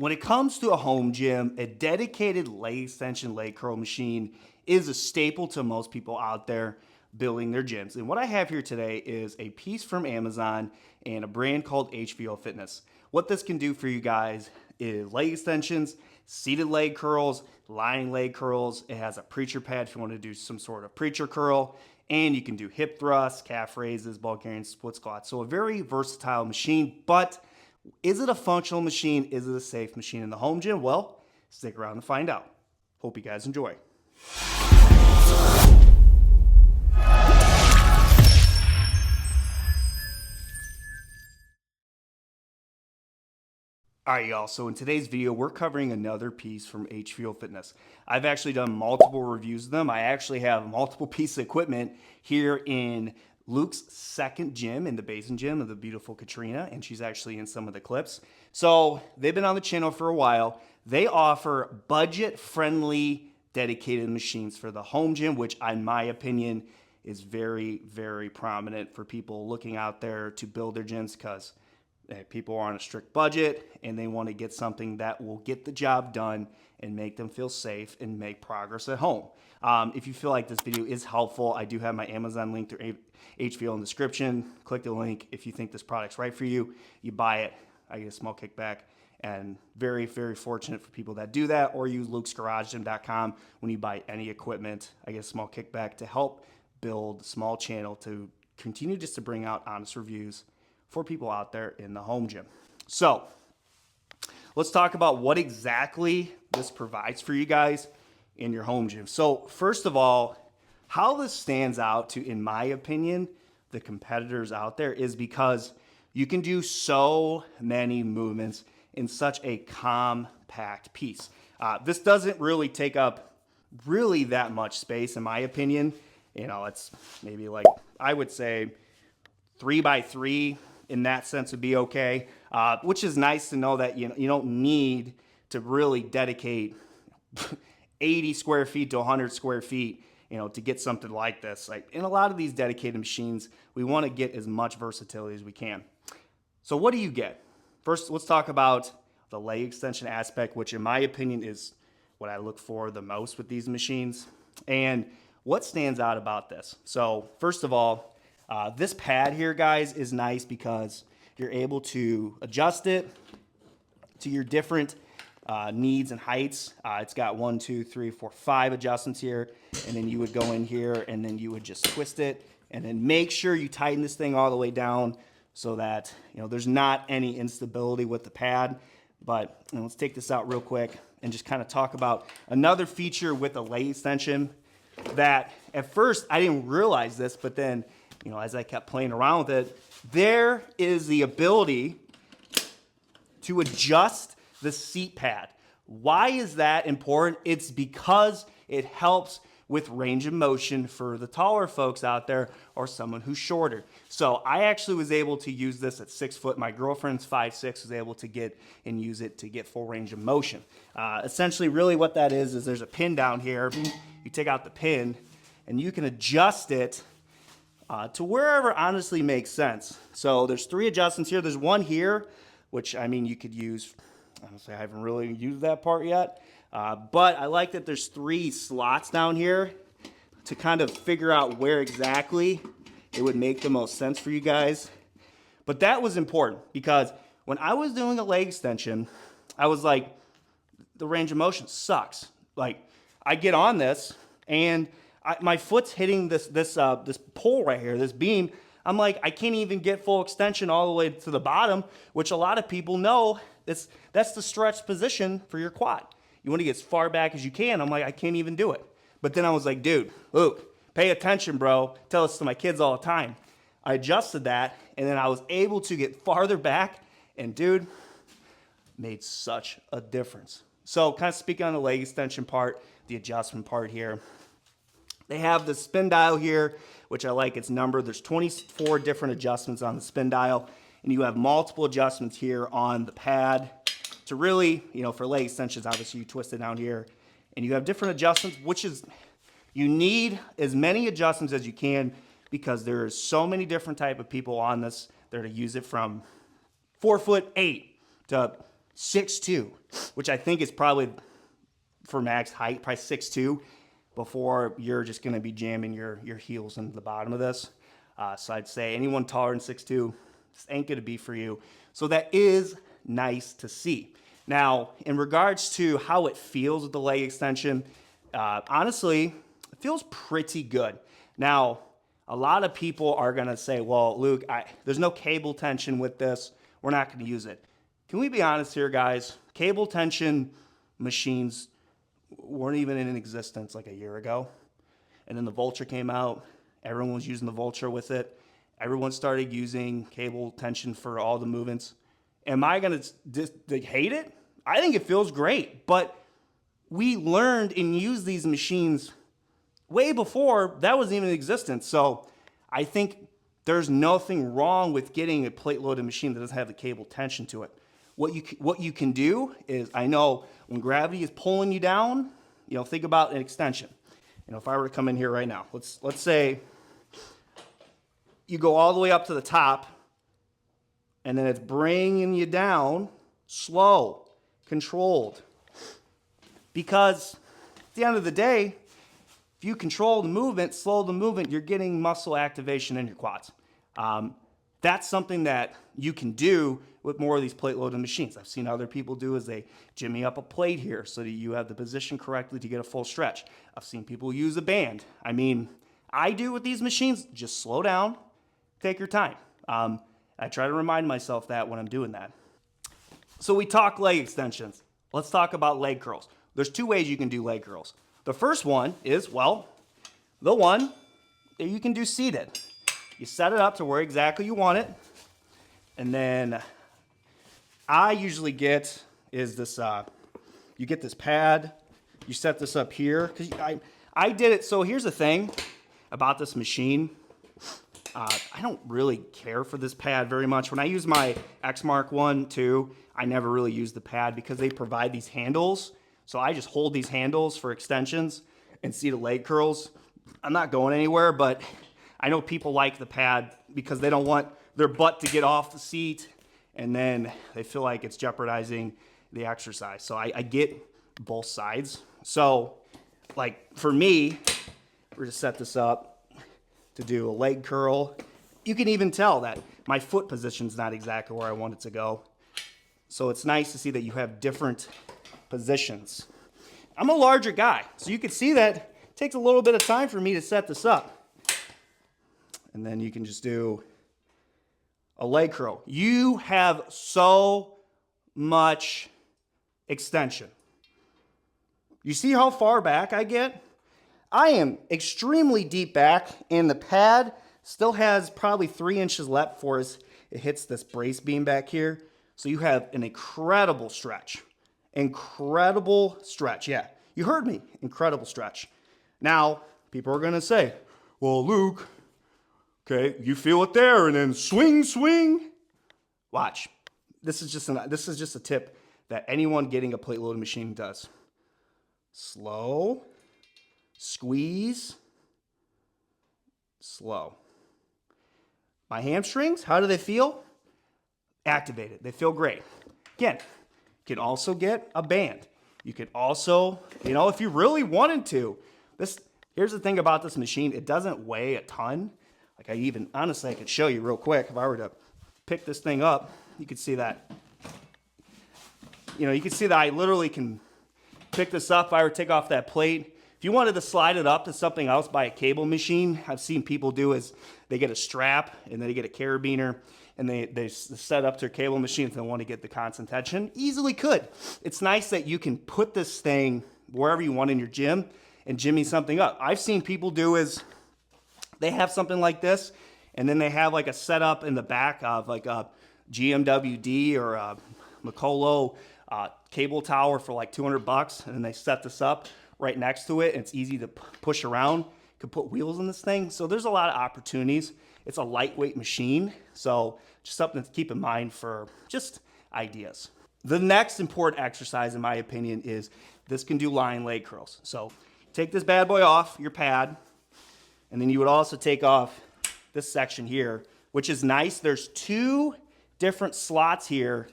When it comes to a home gym, a dedicated leg extension leg curl machine is a staple to most people out there building their gyms. And what I have here today is a piece from Amazon and a brand called HVO Fitness. What this can do for you guys is leg extensions, seated leg curls, lying leg curls. It has a preacher pad if you want to do some sort of preacher curl, and you can do hip thrusts, calf raises, Bulgarian split squats. So a very versatile machine, but is it a functional machine? Is it a safe machine in the home gym? Well, stick around and find out. Hope you guys enjoy. All right, y'all, so in today's video, we're covering another piece from HVO Fitness. I've actually done multiple reviews of them. I actually have multiple pieces of equipment here in Luke's second gym, in the Basin gym of the beautiful Katrina, and she's actually in some of the clips. So they've been on the channel for a while. They offer budget-friendly, dedicated machines for the home gym, which in my opinion is very, very prominent for people looking out there to build their gyms, because people are on a strict budget and they want to get something that will get the job done and make them feel safe and make progress at home. If you feel like this video is helpful, I do have my Amazon link through HVO in the description. Click the link. If you think this product's right for you, you buy it. I get a small kickback, and very, very fortunate for people that do that, or use lukesgaragebgym.com when you buy any equipment. I get a small kickback to help build a small channel to continue just to bring out honest reviews for people out there in the home gym. So let's talk about what exactly this provides for you guys in your home gym. So first of all, how this stands out to, in my opinion, the competitors out there is because you can do so many movements in such a compact piece. This doesn't really take up really that much space, in my opinion. You know, it's maybe like, I would say 3x3 in that sense would be okay, which is nice to know that you don't need to really dedicate 80 square feet to 100 square feet, to get something like this. Like in a lot of these dedicated machines, we want to get as much versatility as we can. So what do you get? First, let's talk about the leg extension aspect, which in my opinion is what I look for the most with these machines. And what stands out about this? So first of all, this pad here, guys, is nice because you're able to adjust it to your different needs and heights. It's got 1, 2, 3, 4, 5 adjustments here, and then you would go in here and then you would just twist it and then make sure you tighten this thing all the way down so that there's not any instability with the pad. But let's take this out real quick and just kind of talk about another feature with a leg extension that at first I didn't realize this, but then as I kept playing around with it, there is the ability to adjust the seat pad. Why is that important? It's because it helps with range of motion for the taller folks out there or someone who's shorter. So I actually was able to use this at 6 foot. My girlfriend's 5'6", was able to get and use it to get full range of motion. Essentially, really what that is there's a pin down here. You take out the pin and you can adjust it to wherever honestly makes sense. So there's 3 adjustments here. There's one here, which you could use. Honestly, I haven't really used that part yet. But I like that there's 3 slots down here to kind of figure out where exactly it would make the most sense for you guys. But that was important because when I was doing a leg extension, I was like, the range of motion sucks. Like, I get on this and my foot's hitting this pole right here, this beam. I'm like, I can't even get full extension all the way to the bottom, which a lot of people know that's the stretch position for your quad. You want to get as far back as you can. I'm like, I can't even do it. But then I was like, dude, Luke, pay attention, bro. Tell this to my kids all the time. I adjusted that, and then I was able to get farther back, and dude, made such a difference. So kind of speaking on the leg extension part, the adjustment part here, they have the spin dial here, which I like. It's numbered. There's 24 different adjustments on the spin dial, and you have multiple adjustments here on the pad to really, for leg extensions, obviously you twist it down here, and you have different adjustments, which is, you need as many adjustments as you can because there's so many different type of people on this. They're to use it from 4'8" to 6'2". which I think is probably for max height, probably 6'2", before you're just going to be jamming your heels into the bottom of this. So I'd say anyone taller than 6'2", this ain't going to be for you. So that is nice to see. Now, in regards to how it feels with the leg extension, honestly, it feels pretty good. Now, a lot of people are going to say, well, Luke, there's no cable tension with this. We're not going to use it. Can we be honest here, guys? Cable tension machines weren't even in existence like a year ago. And then the Vulture came out. Everyone was using the Vulture with it. Everyone started using cable tension for all the movements. Am I going to hate it? I think it feels great. But we learned and used these machines way before that was even in existence. So I think there's nothing wrong with getting a plate-loaded machine that doesn't have the cable tension to it. What you can do is, I know when gravity is pulling you down, think about an extension. If I were to come in here right now, let's say you go all the way up to the top, and then it's bringing you down, slow, controlled. Because at the end of the day, if you control the movement, slow the movement, you're getting muscle activation in your quads. That's something that you can do with more of these plate-loaded machines. I've seen other people do is they jimmy up a plate here so that you have the position correctly to get a full stretch. I've seen people use a band. I mean, I do with these machines, just slow down, take your time. I try to remind myself that when I'm doing that. So we talk leg extensions. Let's talk about leg curls. There's two ways you can do leg curls. The first one is, well, the one that you can do seated. You set it up to where exactly you want it. And then I usually get is this, you get this pad, you set this up here. Because I did it, so here's the thing about this machine. I don't really care for this pad very much. When I use my X Mark 1, 2, I never really use the pad because they provide these handles. So I just hold these handles for extensions and see the leg curls. I'm not going anywhere, but I know people like the pad because they don't want their butt to get off the seat and then they feel like it's jeopardizing the exercise. So I get both sides. So like for me, we're gonna set this up to do a leg curl. You can even tell that my foot position's not exactly where I want it to go. So it's nice to see that you have different positions. I'm a larger guy, so you can see that it takes a little bit of time for me to set this up. And then you can just do a leg curl. You have so much extension. You see how far back I get? I am extremely deep back, and the pad still has probably 3 inches left before it hits this brace beam back here. So you have an incredible stretch. Incredible stretch. Yeah, you heard me. Incredible stretch. Now, people are going to say, well, Luke, okay, you feel it there and then swing, swing. Watch. This is just a tip that anyone getting a plate loaded machine does. Slow, squeeze, slow. My hamstrings, how do they feel? Activated. They feel great. Again, you can also get a band. You could also, if you really wanted to, here's the thing about this machine. It doesn't weigh a ton. Like honestly, I could show you real quick. If I were to pick this thing up, you could see that. You can see that I literally can pick this up. If I were to take off that plate, if you wanted to slide it up to something else by a cable machine, I've seen people do is they get a strap and then they get a carabiner and they set up their cable machine if they want to get the constant tension. Easily could. It's nice that you can put this thing wherever you want in your gym and jimmy something up. I've seen people do is they have something like this and then they have like a setup in the back of like a GMWD or a Mikolo cable tower for like $200, and then they set this up right next to it, and it's easy to push around. You can put wheels in this thing. So there's a lot of opportunities. It's a lightweight machine, so just something to keep in mind for just ideas. The next important exercise, in my opinion, is this can do lying leg curls. So take this bad boy off your pad, and then you would also take off this section here, which is nice. There's 2 different slots here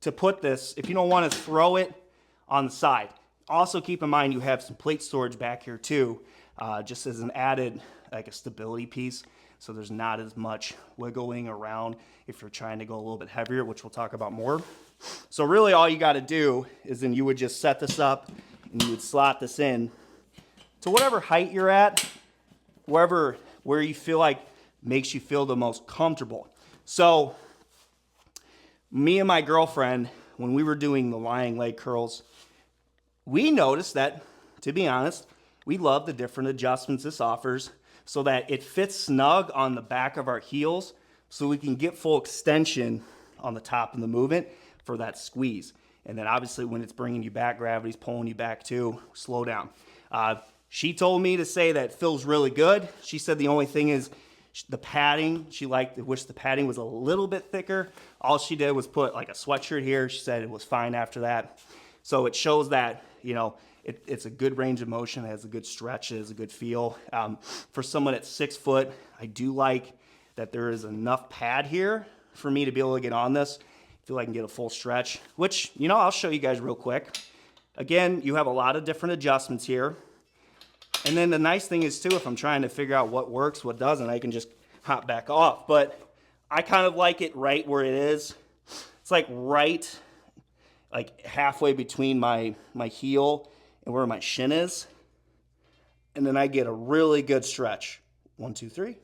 to put this. If you don't want to throw it on the side. Also keep in mind you have some plate storage back here too, just as an added, like a stability piece. So there's not as much wiggling around if you're trying to go a little bit heavier, which we'll talk about more. So really all you got to do is then you would just set this up and you would slot this in to whatever height you're at, where you feel like makes you feel the most comfortable. So me and my girlfriend, when we were doing the lying leg curls, we noticed that, to be honest, we love the different adjustments this offers so that it fits snug on the back of our heels so we can get full extension on the top of the movement for that squeeze. And then obviously when it's bringing you back, gravity's pulling you back too, slow down. She told me to say that it feels really good. She said the only thing is the padding. She wished the padding was a little bit thicker. All she did was put like a sweatshirt here. She said it was fine after that. So it shows that, you know, it's a good range of motion, it has a good stretch, it has a good feel. For someone at 6 foot, I do like that there is enough pad here for me to be able to get on this. I feel like I can get a full stretch, which, you know, I'll show you guys real quick. Again, you have a lot of different adjustments here. And then the nice thing is too, if I'm trying to figure out what works, what doesn't, I can just hop back off. But I kind of like it right where it is. It's like right, like halfway between my heel and where my shin is. And then I get a really good stretch. 1, 2, 3.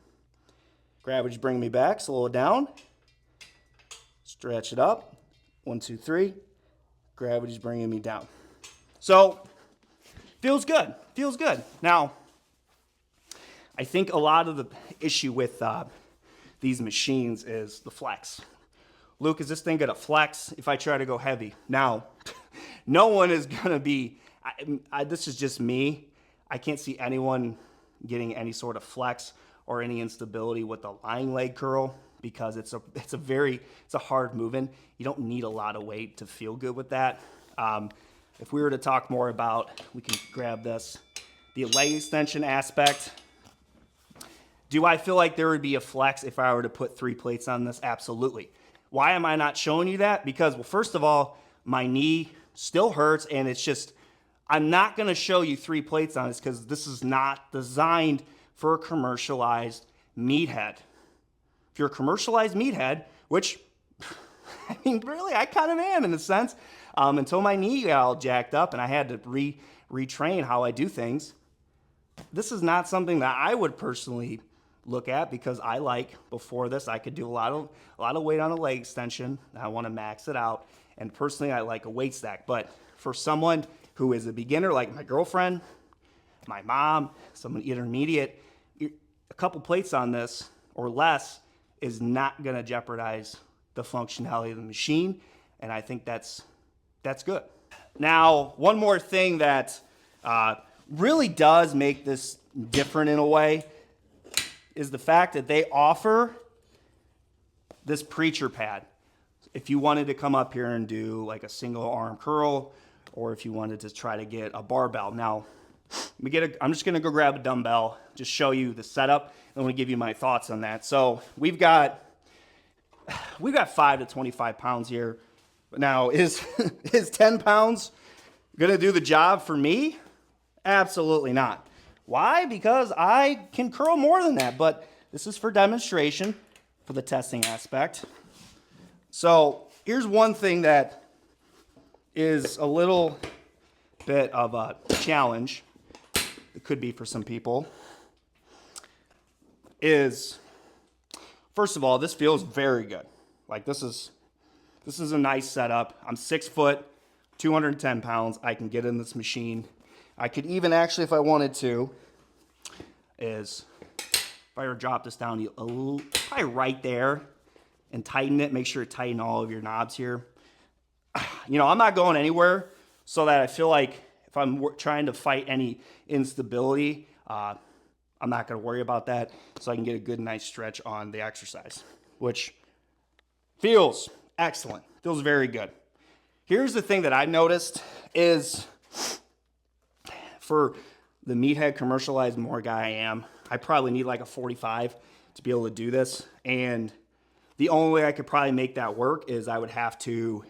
Gravity's bringing me back, slow it down. Stretch it up. 1, 2, 3. Gravity's bringing me down. So, feels good, feels good. Now, I think a lot of the issue with these machines is the flex. Luke, is this thing gonna flex if I try to go heavy? Now, no one is gonna be, this is just me. I can't see anyone getting any sort of flex or any instability with the lying leg curl because it's a hard movement. You don't need a lot of weight to feel good with that. If we were to talk more about, we can grab this, the leg extension aspect. Do I feel like there would be a flex if I were to put 3 plates on this? Absolutely. Why am I not showing you that? Because, well, first of all, my knee still hurts, and it's just, I'm not gonna show you 3 plates on this because this is not designed for a commercialized meathead. If you're a commercialized meathead, which, I mean, really, I kind of am in a sense, until my knee got all jacked up and I had to retrain how I do things. This is not something that I would personally look at because I like, before this, I could do a lot of weight on a leg extension. I want to max it out. And personally, I like a weight stack. But for someone who is a beginner, like my girlfriend, my mom, someone intermediate, a couple plates on this or less is not going to jeopardize the functionality of the machine. And I think that's good. Now, one more thing that really does make this different in a way is the fact that they offer this preacher pad. If you wanted to come up here and do like a single arm curl, or if you wanted to try to get a barbell. Now, I'm just gonna go grab a dumbbell, just show you the setup, and I'm gonna give you my thoughts on that. So we've got 5 to 25 pounds here. Now, is 10 pounds gonna do the job for me? Absolutely not. Why? Because I can curl more than that, but this is for demonstration, for the testing aspect. So here's one thing that is a little bit of a challenge, it could be for some people, is, first of all, this feels very good. Like this is a nice setup. I'm 6 foot, 210 pounds. I can get in this machine. I could even actually, if I wanted to, if I were to drop this down probably right there and tighten it, make sure to tighten all of your knobs here. You know, I'm not going anywhere so that I feel like if I'm trying to fight any instability, I'm not going to worry about that, so I can get a good, nice stretch on the exercise, which feels excellent, feels very good. Here's the thing that I noticed is, for the meathead commercialized more guy I am, I probably need like a 45 to be able to do this. And the only way I could probably make that work is I would have to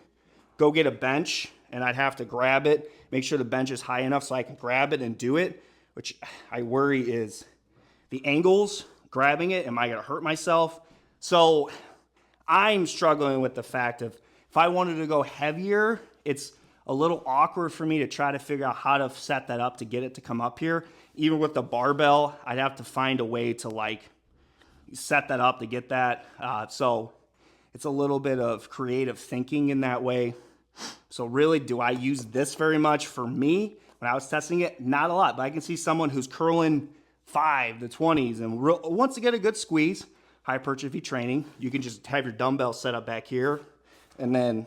go get a bench and I'd have to grab it, make sure the bench is high enough so I can grab it and do it, which I worry is the angles, grabbing it, am I gonna hurt myself? So I'm struggling with the fact of if I wanted to go heavier, it's a little awkward for me to try to figure out how to set that up to get it to come up here. Even with the barbell, I'd have to find a way to like set that up to get that. So it's a little bit of creative thinking in that way. So really, do I use this very much? For me, when I was testing it, not a lot, but I can see someone who's curling 5 to 20s and wants to get a good squeeze, hypertrophy training, you can just have your dumbbell set up back here and then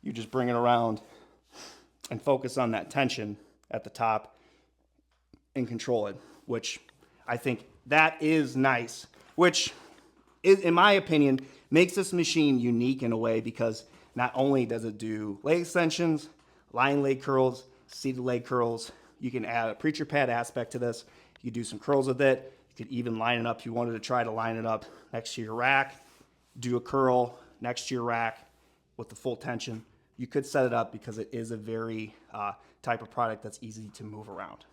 you just bring it around and focus on that tension at the top and control it, which I think that is nice, which is, in my opinion, makes this machine unique in a way because not only does it do leg extensions, lying leg curls, seated leg curls, you can add a preacher pad aspect to this. You can do some curls with it. You could even line it up if you wanted to try to line it up next to your rack, do a curl next to your rack with the full tension. You could set it up because it is a very type of product that's easy to move around.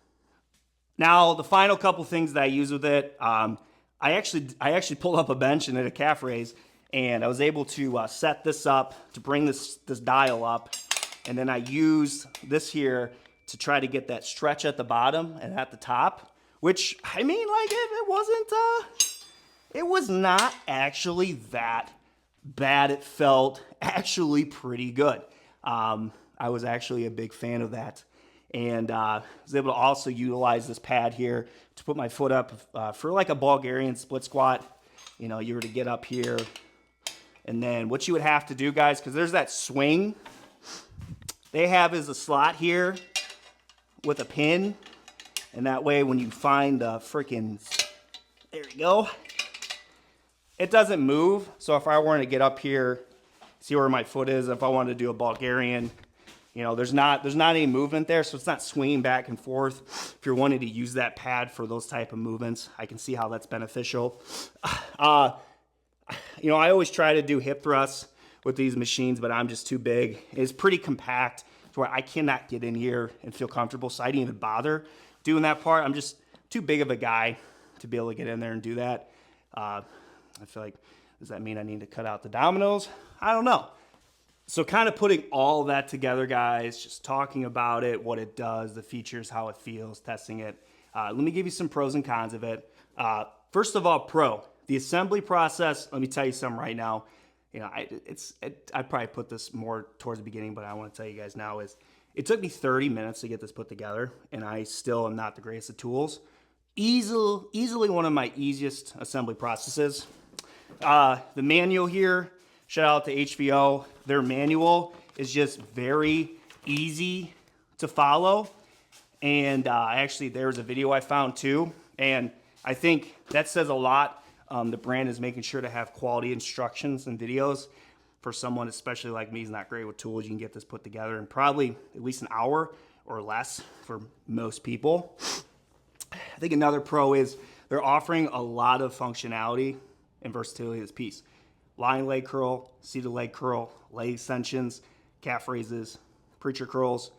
Now, the final couple things that I use with it, I actually pulled up a bench and did a calf raise, and I was able to set this up to bring this dial up, and then I used this here to try to get that stretch at the bottom and at the top, which, I mean, like, it was not actually that bad. It felt actually pretty good. I was actually a big fan of that. And was able to also utilize this pad here to put my foot up for like a Bulgarian split squat. You know, you were to get up here. And then what you would have to do, guys, because there's that swing, they have is a slot here with a pin. And that way when you find the freaking, there you go, it doesn't move. So if I wanted to get up here, see where my foot is, if I wanted to do a Bulgarian, you know, there's not any movement there, so it's not swinging back and forth. If you're wanting to use that pad for those type of movements, I can see how that's beneficial. You know, I always try to do hip thrusts with these machines, but I'm just too big. It's pretty compact to where I cannot get in here and feel comfortable, so I didn't even bother doing that part. I'm just too big of a guy to be able to get in there and do that. I feel like, does that mean I need to cut out the dominoes? I don't know. So kind of putting all that together, guys, just talking about it, what it does, the features, how it feels, testing it. Let me give you some pros and cons of it. First of all, the assembly process, let me tell you something right now. You know, I'd probably put this more towards the beginning, but I want to tell you guys now is it took me 30 minutes to get this put together, and I still am not the greatest at tools. Easily one of my easiest assembly processes. The manual here, shout out to HVO. Their manual is just very easy to follow. And actually, there's a video I found too. And I think that says a lot. The brand is making sure to have quality instructions and videos for someone, especially like me, who's not great with tools. You can get this put together in probably at least an hour or less for most people. I think another pro is they're offering a lot of functionality and versatility of this piece. Lying leg curl, seated leg curl, leg extensions, calf raises, preacher curls,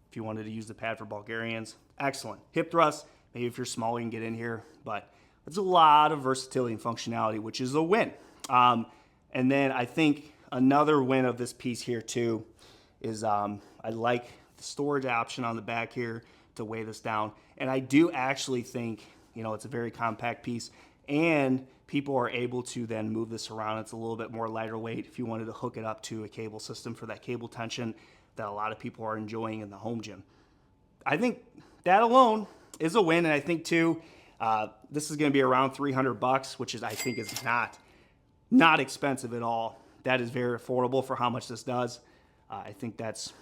if you wanted to use the pad for Bulgarians. Excellent. Hip thrust, maybe if you're small, you can get in here, but it's a lot of versatility and functionality, which is a win. And then I think another win of this piece here too is I like the storage option on the back here to weigh this down. And I do actually think, you know, it's a very compact piece, and people are able to then move this around. It's a little bit more lighter weight if you wanted to hook it up to a cable system for that cable tension that a lot of people are enjoying in the home gym. I think that alone is a win, and I think too, this is going to be around $300, which is, I think, is not expensive at all. That is very affordable for how much this does. I think that's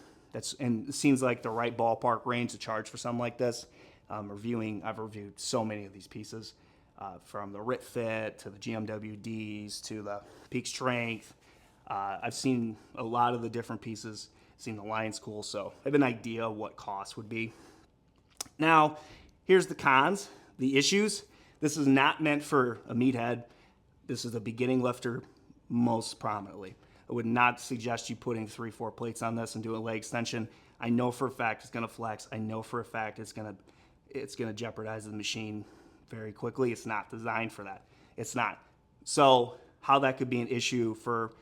and it seems like the right ballpark range to charge for something like this. I've reviewed so many of these pieces, from the RIT Fit to the GMWDs to the Peak Strength. I've seen a lot of the different pieces, seen the Lion School, so I have an idea of what cost would be. Now, here's the cons, the issues. This is not meant for a meathead. This is a beginning lifter most prominently. I would not suggest you putting 3-4 plates on this and doing a leg extension. I know for a fact it's going to flex. I know for a fact it's going to jeopardize the machine very quickly. It's not designed for that. It's not. So how that could be an issue for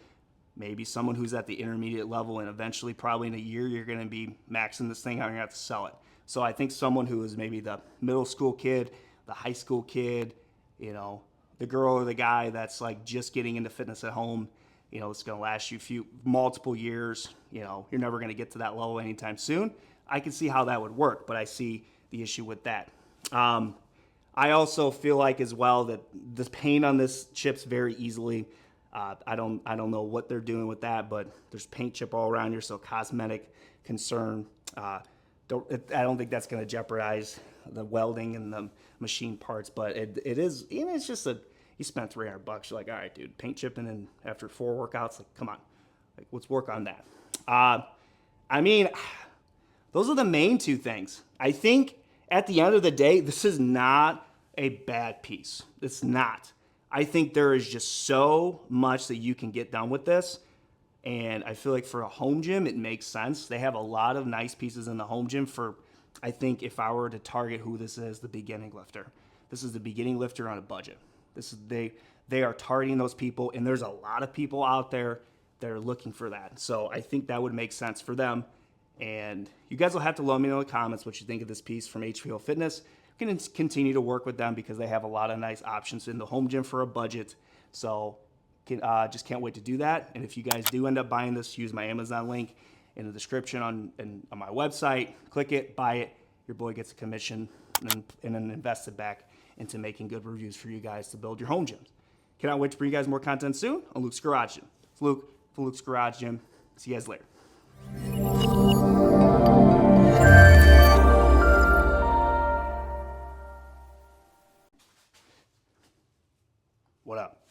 maybe someone who's at the intermediate level, and eventually probably in a year you're going to be maxing this thing out and you're going to have to sell it. So I think someone who is maybe the middle school kid, the high school kid, you know, the girl or the guy that's like just getting into fitness at home, you know, it's going to last you multiple years. You know, you're never going to get to that level anytime soon. I can see how that would work, but I see the issue with that. I also feel like as well that the paint on this chips very easily. I don't know what they're doing with that, but there's paint chip all around here, so cosmetic concern. I don't think that's going to jeopardize the welding and the machine parts, but it is. You know, it's just you spent $300. You're like, all right, dude, paint chipping, and after 4 workouts, like, come on, like, let's work on that. I mean, those are the main two things. I think at the end of the day, this is not a bad piece. It's not. I think there is just so much that you can get done with this. And I feel like for a home gym, it makes sense. They have a lot of nice pieces in the home gym for, I think if I were to target who this is, the beginning lifter. This is the beginning lifter on a budget. This is they are targeting those people, and there's a lot of people out there that are looking for that. So I think that would make sense for them. And you guys will have to let me know in the comments what you think of this piece from HVO Fitness. You can continue to work with them because they have a lot of nice options in the home gym for a budget. So just can't wait to do that. And if you guys do end up buying this, use my Amazon link in the description on my website. Click it, buy it. Your boy gets a commission and then invest it back into making good reviews for you guys to build your home gyms. Cannot wait to bring you guys more content soon on Luke's Garage Gym. It's Luke from Luke's Garage Gym. See you guys later. What up?